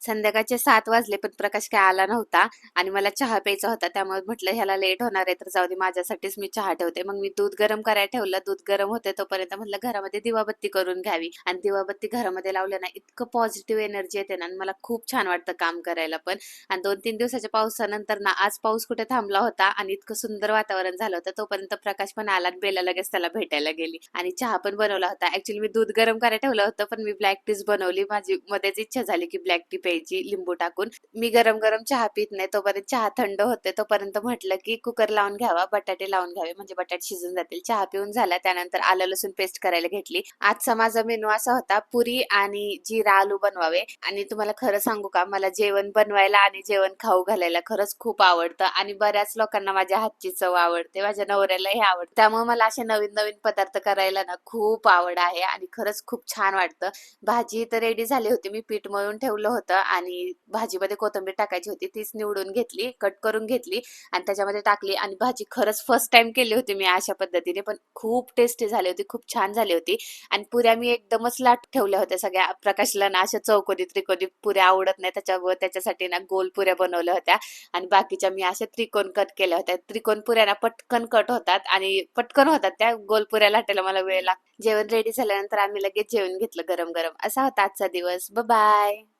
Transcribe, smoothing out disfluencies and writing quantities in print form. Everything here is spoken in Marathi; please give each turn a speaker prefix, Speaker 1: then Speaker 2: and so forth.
Speaker 1: संध्याकाळचे 7 वाजले पण प्रकाश काय आला नव्हता आणि मला चहा प्यायचा होता. त्यामुळे म्हटलं ह्याला लेट होणार आहे तर जाऊ दे माझ्यासाठीच मी चहा ठेवते. मग मी दूध गरम करायला ठेवलं. दूध गरम होते तोपर्यंत म्हटलं घरामध्ये दिवाबत्ती करून घ्यावी आणि दिवाबत्ती घरामध्ये लावलं ना इतकं पॉझिटिव्ह एनर्जी येते ना आणि मला खूप छान वाटतं काम करायला पण. आणि 2-3 दिवसाच्या पावसानंतर ना आज पाऊस कुठे थांबला होता आणि इतकं सुंदर वातावरण झालं होतं. तोपर्यंत प्रकाश पण आला आणि बेला लगेच त्याला भेटायला गेली आणि चहा पण बनवला होता. ऍक्च्युली मी दूध गरम करायला ठेवलं होतं पण मी ब्लॅक टीच बनवली. माझी मध्येच इच्छा झाली की ब्लॅक टी प्यायची लिंबू टाकून. मी गरम गरम चहा पित नाही तोपर्यंत चहा थंड होते तोपर्यंत म्हटलं की कुकर लावून घ्यावा, बटाटे लावून घ्यावे म्हणजे बटाटे शिजून जातील. चहा पिऊन झाला त्यानंतर आलं लसूण पेस्ट करायला घेतली. आजचा माझा मेनू असा होता पुरी आणि जिरा आलू बनवावे. आणि तुम्हाला खरं सांगू का मला जेवण बनवायला आणि जेवण खाऊ घालायला खरंच खूप आवडतं आणि बऱ्याच लोकांना माझ्या हातची चव आवडते. माझ्या नवऱ्यालाही आवडते. त्यामुळे मला असे नवीन नवीन पदार्थ करायला ना खूप आवड आहे आणि खरंच खूप छान वाटतं. भाजी तर रेडी झाली होती. मी पीठ मळून ठेवलं होतं आणि भाजीमध्ये कोथिंबीर टाकायची होती. तीच निवडून घेतली, कट करून घेतली आणि त्याच्यामध्ये टाकली आणि भाजी खरंच फर्स्ट टाइम केली होती मी अशा पद्धतीने. पण खूप टेस्टी झाली होती, खूप छान झाली होती. आणि पुऱ्या मी एकदमच लाटून ठेवल्या होत्या सगळ्या. प्रकाशला ना अशा चौकोनी त्रिकोणी पुऱ्या आवडत नाही त्याच्यासाठी ना गोल पुऱ्या बनवल्या होत्या आणि बाकीच्या मी अशा त्रिकोण कट केल्या होत्या. त्रिकोण पुऱ्या ना पटकन कट होतात आणि पटकन होतात त्या. गोल पुऱ्या लाटायला मला वेळ लागतो. जेवण रेडी झाल्यानंतर आम्ही लगेच जेवण घेतलं गरम गरम. असा होता आजचा दिवस. बाय.